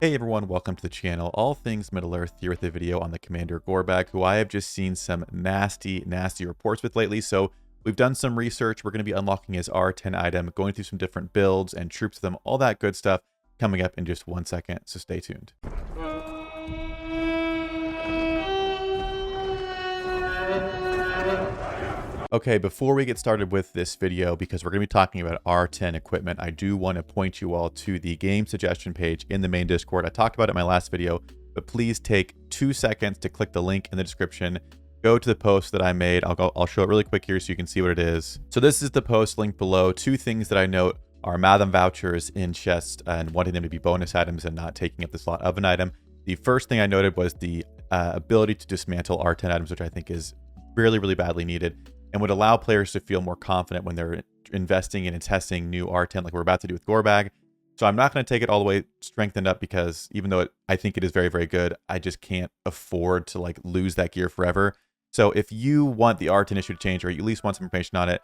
Hey everyone, welcome to the channel. All things Middle Earth here with a video on the Commander Gorbag, who I have just seen some nasty reports with lately. So we've done some research. We're going to be unlocking his R10 item, going through some different builds and troops of them, all that good stuff coming up in just 1 second. So stay tuned. Okay, before we get started with this video, because we're going to be talking about R10 equipment, I do want to point you all to the game suggestion page in the main Discord. I talked about it in my last video, but please take 2 seconds to click the link in the description. Go to the post that I made. I'll show it really quick here so you can see what it is. So this is the post linked below. 2 things that I note are Matham vouchers in chests and wanting them to be bonus items and not taking up the slot of an item. The first thing I noted was the ability to dismantle R10 items, which I think is really badly needed, and would allow players to feel more confident when they're investing in and testing new R10 like we're about to do with Gorbag. So I'm not going to take it all the way strengthened up because even though I think it is very good, I just can't afford to like lose that gear forever. So if you want the R10 issue to change, or you at least want some information on it,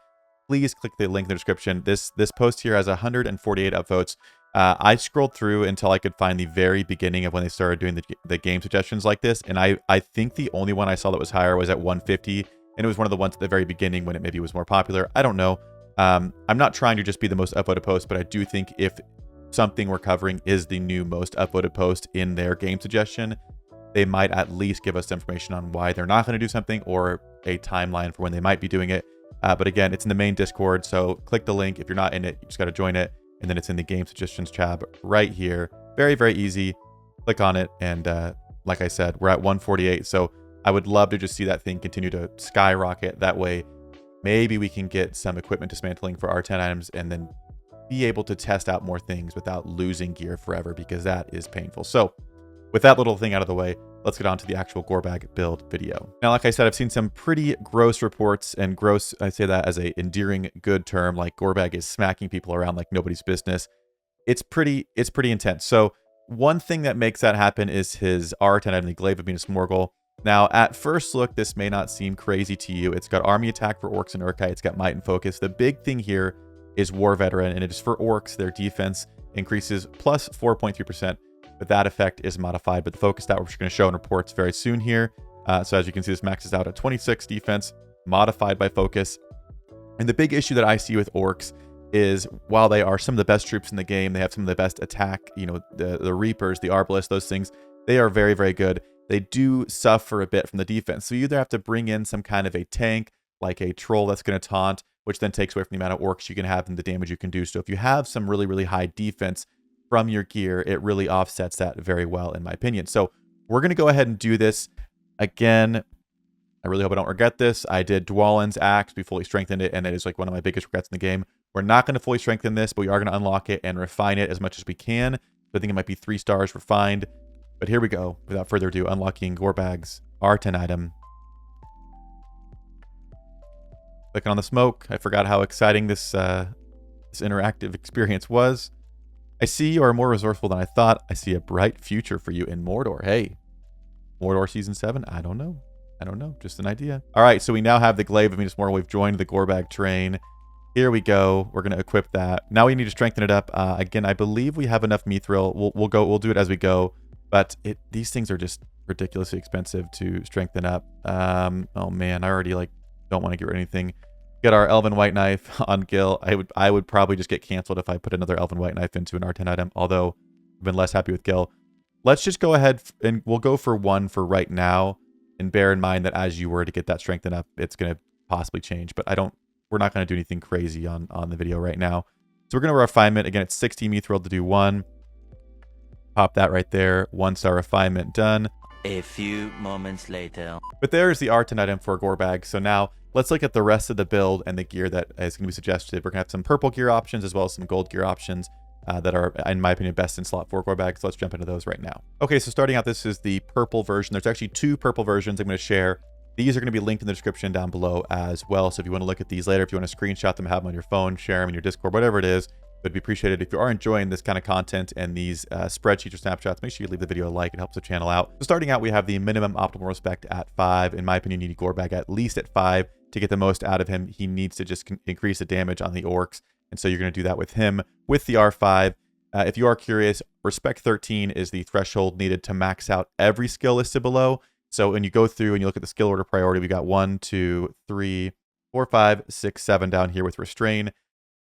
please click the link in the description. This post here has 148 upvotes. I scrolled through until I could find the very beginning of when they started doing the game suggestions like this, and I think the only one I saw that was higher was at 150. And it was one of the ones at the very beginning when it maybe was more popular. I don't know. I'm not trying to just be the most upvoted post, but I do think if something we're covering is the new most upvoted post in their game suggestion, they might at least give us information on why they're not going to do something or a timeline for when they might be doing it. But again, it's in the main Discord, so click the link. If you're not in it, you just got to join it. And then it's in the game suggestions tab right here. Very easy. Click on it. And like I said, we're at 148. So I would love to just see that thing continue to skyrocket. That way, maybe we can get some equipment dismantling for R10 items and then be able to test out more things without losing gear forever, because that is painful. So with that little thing out of the way, let's get on to the actual Gorbag build video. Now, like I said, I've seen some pretty gross reports, and gross, I say that as a endearing good term, like Gorbag is smacking people around like nobody's business. It's pretty intense. So one thing that makes that happen is his R10 item, the Glaive of Venus Morgul. Now, at first look, this may not seem crazy to you. It's got army attack for orcs and Urkai. It's got might and focus. The big thing here is war veteran, and it is for orcs. Their defense increases plus 4.3%, but that effect is modified. But the focus stat, which we're going to show in reports very soon here. So as you can see, this maxes out at 26 defense, modified by focus. And the big issue that I see with orcs is while they are some of the best troops in the game, they have some of the best attack, you know, the Reapers, the Arbalists, those things, they are very good. They do suffer a bit from the defense. So you either have to bring in some kind of a tank, like a troll that's going to taunt, which then takes away from the amount of orcs you can have and the damage you can do. So if you have some really high defense from your gear, it really offsets that very well, in my opinion. So we're going to go ahead and do this. Again, I really hope I don't regret this. I did Dwalin's Axe. We fully strengthened it, and it is like one of my biggest regrets in the game. We're not going to fully strengthen this, but we are going to unlock it and refine it as much as we can. So I think it might be 3 stars refined. But here we go. Without further ado, unlocking Gorbag's R10 item. Clicking on the smoke. I forgot how exciting this interactive experience was. I see you are more resourceful than I thought. I see a bright future for you in Mordor. Hey, Mordor Season 7? I don't know. Just an idea. All right, so we now have the Glaive of Venus Morgul. We've joined the Gorbag train. Here we go. We're going to equip that. Now we need to strengthen it up. Again, I believe we have enough mithril. We'll do it as we go. But these things are just ridiculously expensive to strengthen up. Oh man, I already like don't want to get rid of anything. Get our Elven White Knife on Gil. I would probably just get canceled if I put another Elven White Knife into an R10 item, although I've been less happy with Gil. Let's just go ahead and we'll go for 1 for right now, and bear in mind that as you were to get that strengthened up, it's going to possibly change. But we're not going to do anything crazy on the video right now. So we're going to refinement. Again, it's 60 mithril to do 1. Pop that right there. 1-star refinement done. A few moments later. But there's the R10 item for Gorbag. So now let's look at the rest of the build and the gear that is going to be suggested. We're going to have some purple gear options as well as some gold gear options that are, in my opinion, best in slot for Gorbag. So let's jump into those right now. Okay, so starting out, this is the purple version. There's actually 2 purple versions I'm going to share. These are going to be linked in the description down below as well. So if you want to look at these later, if you want to screenshot them, have them on your phone, share them in your Discord, whatever it is, it would be appreciated. If you are enjoying this kind of content and these spreadsheets or snapshots, make sure you leave the video a like. It helps the channel out. So starting out, we have the minimum optimal respect at 5. In my opinion, you need Gorbag at least at 5 to get the most out of him. He needs to just increase the damage on the orcs. And so you're going to do that with him with the R5. If you are curious, Respect 13 is the threshold needed to max out every skill listed below. So when you go through and you look at the skill order priority, we got 1, 2, 3, 4, 5, 6, 7 down here with Restrain.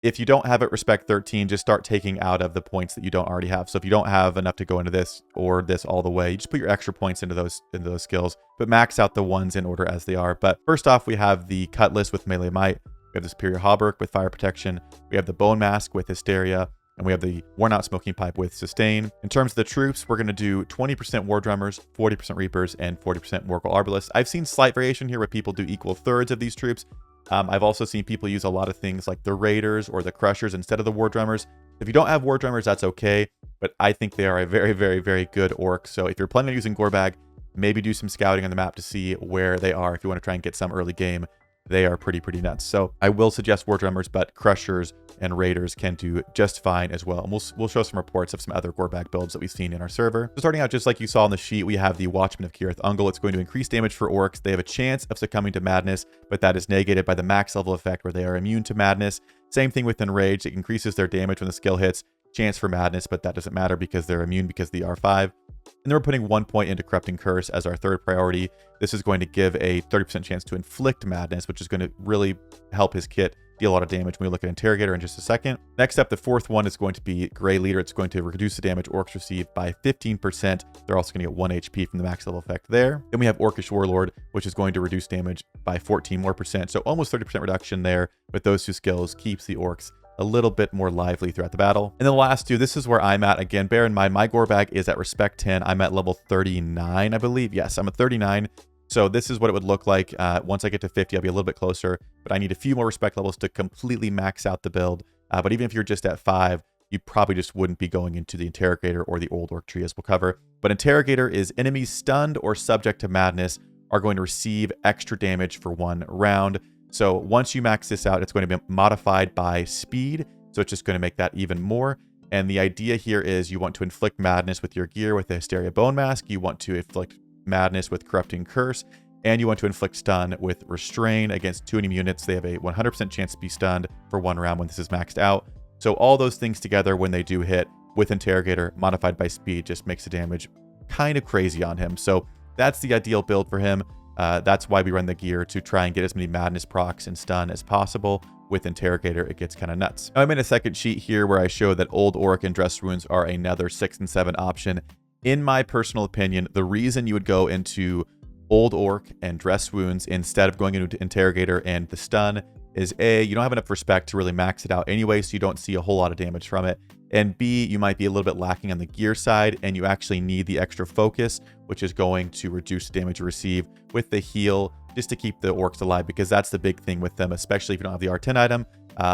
If you don't have it Respect 13, just start taking out of the points that you don't already have. So if you don't have enough to go into this or this all the way, you just put your extra points into those skills, but max out the ones in order as they are. But first off, we have the Cutlass with Melee Might. We have the Superior Hauberk with Fire Protection. We have the Bone Mask with Hysteria. And we have the Worn Out Smoking Pipe with Sustain. In terms of the troops, we're going to do 20% War Drummers, 40% Reapers, and 40% Morgul Arbalists. I've seen slight variation here where people do equal thirds of these troops. I've also seen people use a lot of things like the Raiders or the Crushers instead of the War Drummers. If you don't have War Drummers, that's okay, but I think they are a very, very, very good orc. So if you're planning on using Gorbag, maybe do some scouting on the map to see where they are if you want to try and get some early game. They are pretty nuts. So I will suggest War Drummers, but Crushers and Raiders can do just fine as well. And we'll show some reports of some other Gorbag builds that we've seen in our server. So starting out, just like you saw on the sheet, we have the Watchman of Kirith Ungol. It's going to increase damage for orcs. They have a chance of succumbing to madness, but that is negated by the max level effect where they are immune to madness. Same thing with Enraged. It increases their damage when the skill hits. Chance for madness, but that doesn't matter because they're immune because of the R5. And then we're putting 1 point into Corrupting Curse as our third priority. This is going to give a 30% chance to inflict madness, which is going to really help his kit deal a lot of damage when we look at Interrogator in just a second. Next up, the fourth one is going to be Grey Leader. It's going to reduce the damage orcs receive by 15%. They're also going to get 1 HP from the max level effect there. Then we have Orcish Warlord, which is going to reduce damage by 14 more percent. So almost 30% reduction there with those two skills. Keeps the orcs a little bit more lively throughout the battle. And then the last two, this is where I'm at. Again, bear in mind, my Gorbag is at Respect 10. I'm at level 39, I believe. Yes, I'm at 39. So this is what it would look like. Once I get to 50, I'll be a little bit closer, but I need a few more Respect levels to completely max out the build. But even if you're just at 5, you probably just wouldn't be going into the Interrogator or the Old Orc tree, as we'll cover. But Interrogator is enemies stunned or subject to madness are going to receive extra damage for 1 round. So once you max this out, it's going to be modified by speed. So it's just going to make that even more. And the idea here is you want to inflict madness with your gear with the Hysteria Bone Mask. You want to inflict madness with Corrupting Curse. And you want to inflict stun with Restrain against 2 enemy units. They have a 100% chance to be stunned for 1 round when this is maxed out. So all those things together when they do hit with Interrogator modified by speed just makes the damage kind of crazy on him. So that's the ideal build for him. That's why we run the gear, to try and get as many madness procs and stun as possible. With Interrogator, it gets kind of nuts. Now, I'm in a second sheet here where I show that Old Orc and Dress Wounds are another 6 and 7 option. In my personal opinion, the reason you would go into Old Orc and Dress Wounds instead of going into Interrogator and the stun is A, you don't have enough respect to really max it out anyway, so you don't see a whole lot of damage from it. And B, you might be a little bit lacking on the gear side, and you actually need the extra focus, which is going to reduce the damage you receive with the heal, just to keep the orcs alive, because that's the big thing with them, especially if you don't have the R10 item.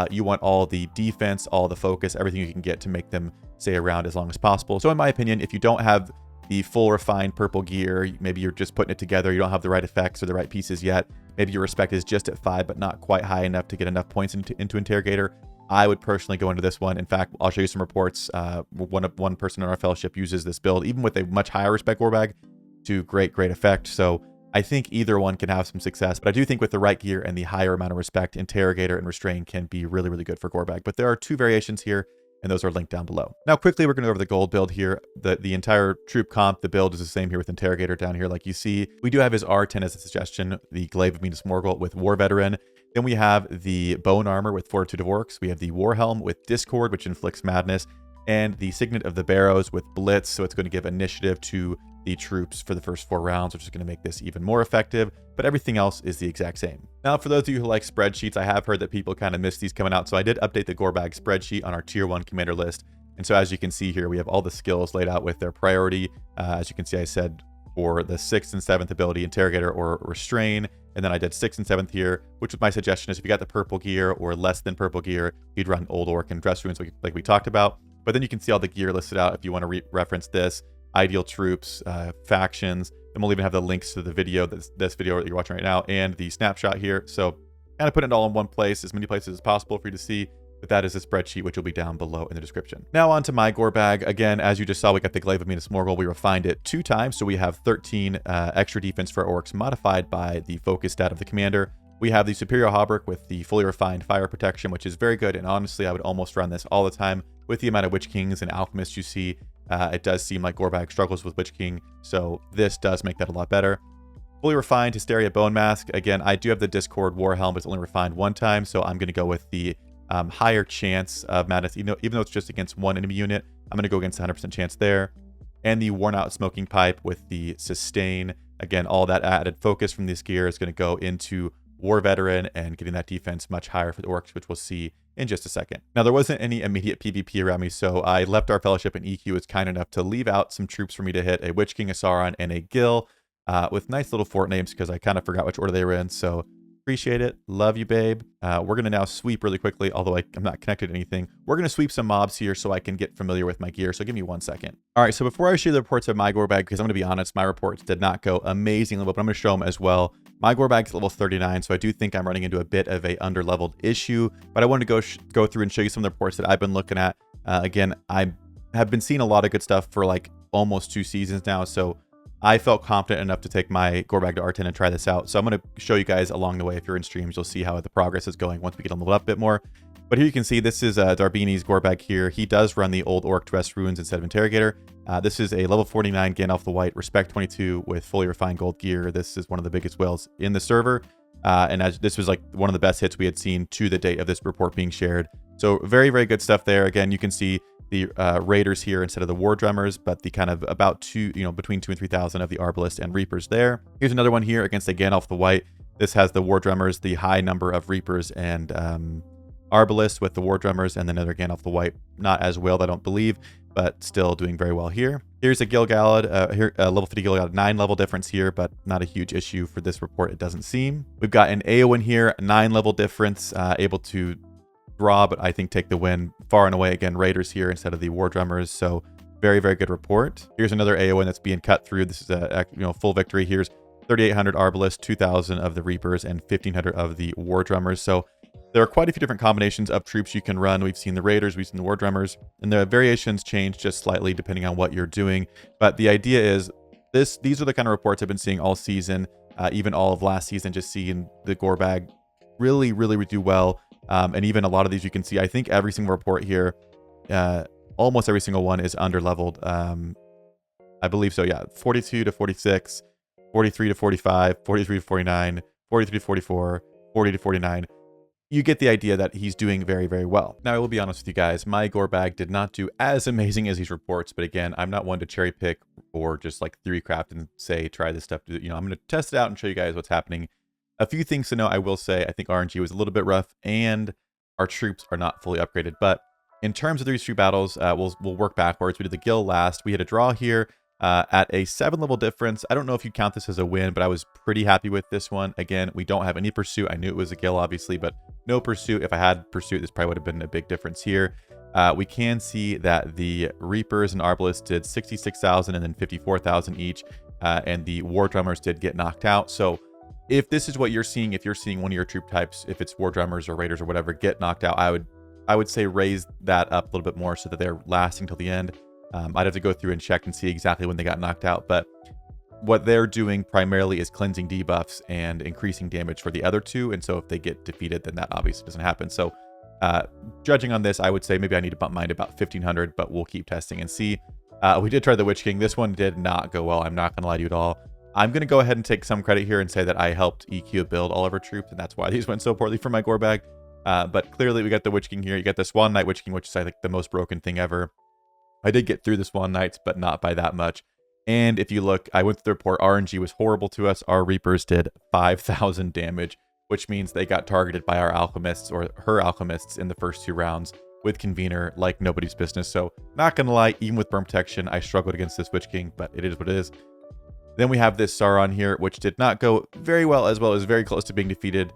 You want all the defense, all the focus, everything you can get to make them stay around as long as possible. So in my opinion, if you don't have the full refined purple gear, maybe you're just putting it together, you don't have the right effects or the right pieces yet, maybe your respect is just at 5 but not quite high enough to get enough points into Interrogator, I would personally go into this one. In fact, I'll show you some reports. One person in our fellowship uses this build even with a much higher respect Gorbag to great effect. So I think either one can have some success, but I do think with the right gear and the higher amount of respect, Interrogator and Restrain can be really good for Gorbag. But there are 2 variations here, and those are linked down below. Now, quickly, we're going to go over the gold build here. The entire troop comp, the build is the same here with Interrogator down here. Like you see, we do have his R10 as a suggestion, the Glaive of Minas Morgul with War Veteran. Then we have the Bone Armor with Fortitude of Orcs. We have the War Helm with Discord, which inflicts madness, and the Signet of the Barrows with Blitz. So it's going to give initiative to the troops for the first 4 rounds, which is going to make this even more effective, but everything else is the exact same. Now, for those of you who like spreadsheets, I have heard that people kind of miss these coming out, so I did update the Gorbag spreadsheet on our tier 1 commander list. And so as you can see here, we have all the skills laid out with their priority. As you can see, I said for the 6th and 7th ability, Interrogator or Restrain, and then I did 6th and 7th here, which my suggestion is if you got the purple gear or less than purple gear, you'd run Old Orc and Dress Wounds like we talked about. But then you can see all the gear listed out if you want to reference this. Ideal troops, factions, and we'll even have the links to the video, this video that you're watching right now, and the snapshot here. So kind of put it all in one place, as many places as possible for you to see. But that is a spreadsheet, which will be down below in the description. Now on to my Gorbag. Again, as you just saw, we got the Glaive of Minas Morgul. We refined it 2 times, so we have 13 extra defense for orcs modified by the focus stat of the commander. We have the Superior Hauberk with the fully refined fire protection, which is very good, and honestly, I would almost run this all the time with the amount of Witch Kings and Alchemists you see, it does seem like Gorbag struggles with Witch King, so this does make that a lot better. Fully refined Hysteria Bone Mask. Again, I do have the Discord War Helm, but it's only refined one time, so I'm going to go with the higher chance of madness. Even though it's just against one enemy unit, I'm going to go against 100% chance there. And the Worn Out Smoking Pipe with the Sustain. Again, all that added focus from this gear is going to go into War Veteran and getting that defense much higher for the Orcs, which we'll see in just a second. Now, there wasn't any immediate PvP around me, so I left our Fellowship, and EQ was kind enough to leave out some troops for me to hit: a Witch King, a Sauron, and a Gil, with nice little fort names because I kind of forgot which order they were in. So appreciate it. Love you, babe. We're going to now sweep really quickly, although I'm not connected to anything. We're going to sweep some mobs here so I can get familiar with my gear. So give me 1 second. All right, so before I show you the reports of my Gorbag, because I'm going to be honest, my reports did not go amazingly, but I'm going to show them as well. My Gorbag is level 39, so I do think I'm running into a bit of a under-leveled issue, but I wanted to go through and show you some of the reports that I've been looking at. Again, I have been seeing a lot of good stuff for like almost 2 seasons now, so I felt confident enough to take my Gorbag to R10 and try this out. So I'm going to show you guys along the way. If you're in streams, you'll see how the progress is going once we get them leveled up a bit more. But here you can see this is Darbini's Gorbag here. He does run the old Orc Dress Runes instead of Interrogator. This is a level 49 Gandalf the White, Respect 22 with fully refined gold gear. This is one of the biggest whales in the server. And as this was like one of the best hits we had seen to the date of this report being shared. So very, very good stuff there. Again, you can see the Raiders here instead of the War Drummers, but the kind of about between 2,000 and 3,000 of the Arbalists and Reapers there. Here's another one here against the Gandalf the White. This has the War Drummers, the high number of Reapers and Arbalists with the War Drummers, and then another Gandalf the White. Not as well, I don't believe, but still doing very well here. Here's a Gil-galad, here level 50 Gil-galad, 9 level difference here, but not a huge issue for this report, it doesn't seem. We've got an Eowyn here, 9 level difference, able to draw, but I think take the win far and away. Again, Raiders here instead of the War Drummers, so very, very good report. Here's another Eowyn that's being cut through. This is a full victory. Here's 3,800 Arbalists, 2,000 of the Reapers, and 1,500 of the War Drummers. So there are quite a few different combinations of troops you can run. We've seen the Raiders, we've seen the War Drummers, and the variations change just slightly depending on what you're doing. But the idea is these are the kind of reports I've been seeing all season, even all of last season, just seeing the Gorbag really, really do well. And even a lot of these you can see, I think every single report here, almost every single one is under-leveled. I believe so, yeah. 42 to 46, 43 to 45, 43 to 49, 43 to 44, 40 to 49. You get the idea that he's doing very, very well. Now, I will be honest with you guys, my Gorbag did not do as amazing as these reports, but again, I'm not one to cherry pick or just like theory craft and say, try this stuff. I'm going to test it out and show you guys what's happening. A few things to know, I will say, I think RNG was a little bit rough and our troops are not fully upgraded. But in terms of these 3 battles, we'll work backwards. We did the Gil last. We had a draw here at a 7 level difference. I don't know if you count this as a win, but I was pretty happy with this one. Again, we don't have any pursuit. I knew it was a Gil, obviously, but no pursuit. If I had pursuit, this probably would have been a big difference here. We can see that the Reapers and Arbalists did 66,000 and then 54,000 each, and the War Drummers did get knocked out. So if this is what you're seeing, if you're seeing one of your troop types, if it's War Drummers or Raiders or whatever, get knocked out, I would say raise that up a little bit more so that they're lasting till the end. I'd have to go through and check and see exactly when they got knocked out, but what they're doing primarily is cleansing debuffs and increasing damage for the other 2, and so if they get defeated, then that obviously doesn't happen. So judging on this, I would say maybe I need to bump mine to about 1,500, but we'll keep testing and see. We did try the Witch King. This one did not go well. I'm not going to lie to you at all. I'm going to go ahead and take some credit here and say that I helped EQ build all of our troops, and that's why these went so poorly for my Gorbag. But clearly we got the Witch King here. You got the Swan Knight Witch King, which is I think the most broken thing ever. I did get through the Swan Knights, but not by that much. And if you look, I went through the report. RNG was horrible to us. Our Reapers did 5,000 damage, which means they got targeted by our Alchemists or her Alchemists in the first 2 rounds with Convener like nobody's business. So not going to lie, even with burn protection, I struggled against this Witch King, but it is what it is. Then we have this Sauron here, which did not go very well, as well as very close to being defeated.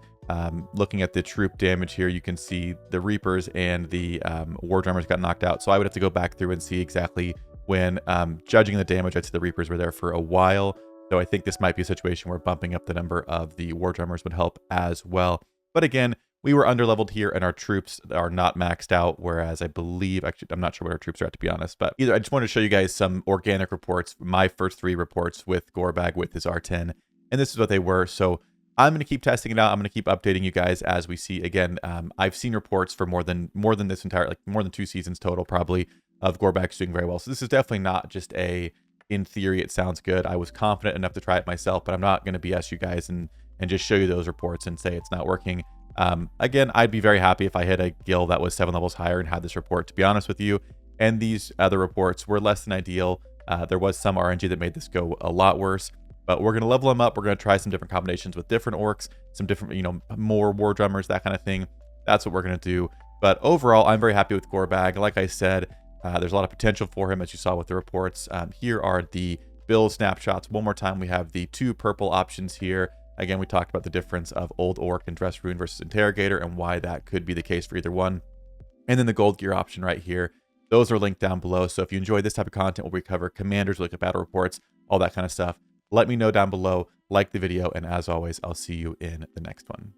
Looking at the troop damage here, you can see the Reapers and the War Drummers got knocked out. So I would have to go back through and see exactly when judging the damage. I'd say the Reapers were there for a while. So I think this might be a situation where bumping up the number of the War Drummers would help as well. But again, we were underleveled here and our troops are not maxed out, whereas I believe, actually, I'm not sure what our troops are at, to be honest, but either I just wanted to show you guys some organic reports, my first 3 reports with Gorbag with his R10, and this is what they were. So I'm going to keep testing it out. I'm going to keep updating you guys as we see. Again, I've seen reports for more than this entire, like more than 2 seasons total probably, of Gorbag doing very well. So this is definitely not just a, in theory, it sounds good. I was confident enough to try it myself, but I'm not going to BS you guys and just show you those reports and say it's not working. Again, I'd be very happy if I hit a guild that was 7 levels higher and had this report, to be honest with you. And these other reports were less than ideal. There was some RNG that made this go a lot worse, but we're going to level them up. We're going to try some different combinations with different orcs, some different, you know, more war drummers, that kind of thing. That's what we're going to do. But overall, I'm very happy with Gorbag. Like I said, there's a lot of potential for him, as you saw with the reports. Here are the build snapshots. One more time, we have the 2 purple options here. Again, we talked about the difference of Old Orc and Dress Rune versus Interrogator and why that could be the case for either one. And then the gold gear option right here. Those are linked down below. So if you enjoy this type of content where we cover commanders, look at battle reports, all that kind of stuff, let me know down below, like the video, and as always, I'll see you in the next one.